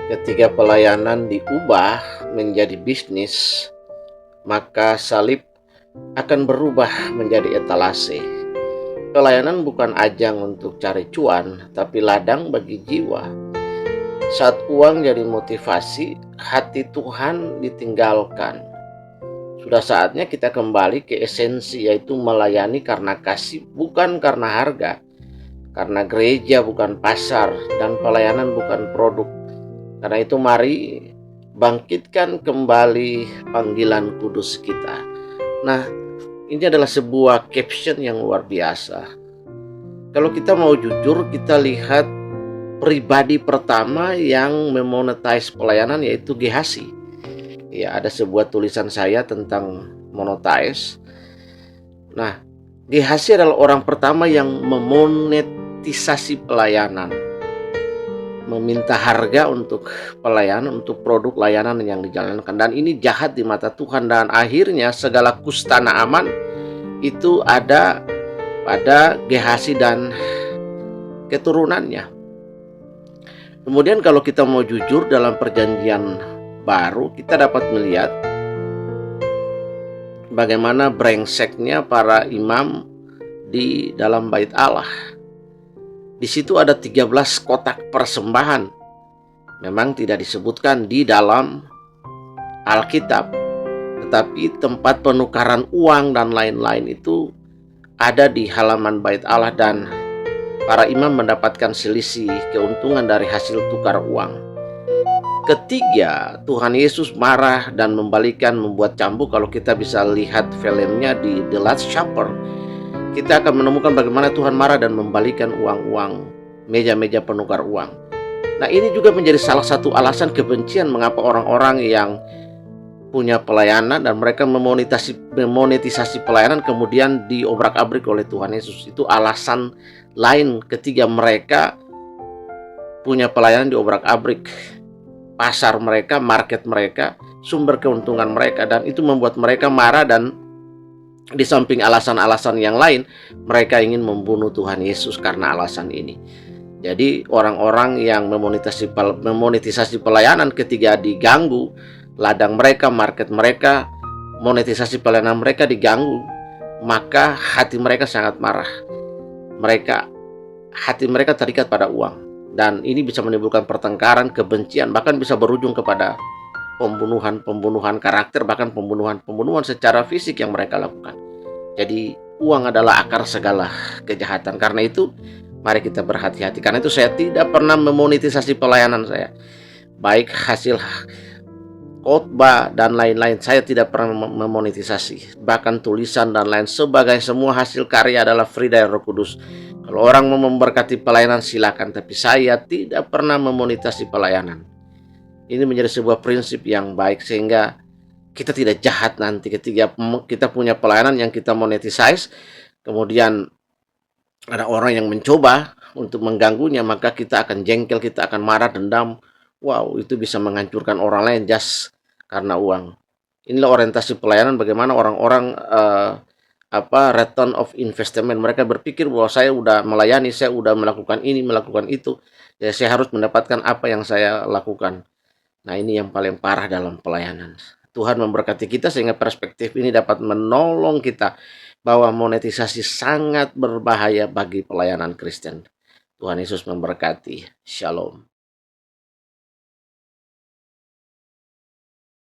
Ketika pelayanan diubah menjadi bisnis, maka salib akan berubah menjadi etalase. Pelayanan bukan ajang untuk cari cuan, tapi ladang bagi jiwa. Saat uang jadi motivasi, hati Tuhan ditinggalkan. Sudah saatnya kita kembali ke esensi, yaitu melayani karena kasih, bukan karena harga. Karena gereja bukan pasar dan pelayanan bukan produk. Karena itu mari bangkitkan kembali panggilan kudus kita. Nah, ini adalah sebuah caption yang luar biasa. Kalau kita mau jujur, kita lihat pribadi pertama yang memonetize pelayanan, yaitu Gehazi. Ya, ada sebuah tulisan saya tentang monetize. Nah, Gehazi adalah orang pertama yang memonetisasi pelayanan, meminta harga untuk pelayanan, untuk produk layanan yang dijalankan. Dan ini jahat di mata Tuhan, dan akhirnya segala kustana aman itu ada pada Gehazi dan keturunannya. Kemudian kalau kita mau jujur, dalam perjanjian baru kita dapat melihat bagaimana brengseknya para imam di dalam bait Allah. Di situ ada 13 kotak persembahan. Memang tidak disebutkan di dalam Alkitab, tetapi tempat penukaran uang dan lain-lain itu ada di halaman bait Allah, dan para imam mendapatkan selisih keuntungan dari hasil tukar uang. Ketiga, Tuhan Yesus marah dan membuat cambuk. Kalau kita bisa lihat filmnya di The Last Supper, kita akan menemukan bagaimana Tuhan marah dan membalikan uang-uang, meja-meja penukar uang. Nah, ini juga menjadi salah satu alasan kebencian mengapa orang-orang yang punya pelayanan dan mereka memonetisasi pelayanan kemudian diobrak-abrik oleh Tuhan Yesus. Itu alasan lain. Ketiga, mereka punya pelayanan diobrak-abrik. Pasar mereka, market mereka, sumber keuntungan mereka, dan itu membuat mereka marah. Dan di samping alasan-alasan yang lain, mereka ingin membunuh Tuhan Yesus karena alasan ini. Jadi orang-orang yang memonetisasi pelayanan, ketika diganggu ladang mereka, market mereka, monetisasi pelayanan mereka diganggu, maka hati mereka sangat marah. Hati mereka terikat pada uang. Dan ini bisa menimbulkan pertengkaran, kebencian, bahkan bisa berujung kepada pembunuhan karakter, bahkan pembunuhan secara fisik yang mereka lakukan. Jadi uang adalah akar segala kejahatan. Karena itu mari kita berhati-hati. Karena itu saya tidak pernah memonetisasi pelayanan saya, baik hasil khotbah dan lain-lain. Saya tidak pernah memonetisasi, bahkan tulisan dan lain sebagainya. Semua hasil karya adalah free dari Roh Kudus. Kalau orang mau memberkati pelayanan silakan, tapi saya tidak pernah memonetisasi pelayanan. Ini menjadi sebuah prinsip yang baik, sehingga kita tidak jahat nanti ketika kita punya pelayanan yang kita monetize, kemudian ada orang yang mencoba untuk mengganggunya, maka kita akan jengkel, kita akan marah, dendam. Wow, itu bisa menghancurkan orang lain just karena uang. Inilah orientasi pelayanan, bagaimana orang-orang return of investment. Mereka berpikir bahwa saya udah melayani, saya udah melakukan ini, melakukan itu, ya saya harus mendapatkan apa yang saya lakukan. Nah, ini yang paling parah dalam pelayanan. Tuhan memberkati kita sehingga perspektif ini dapat menolong kita bahwa monetisasi sangat berbahaya bagi pelayanan Kristen. Tuhan Yesus memberkati. Shalom.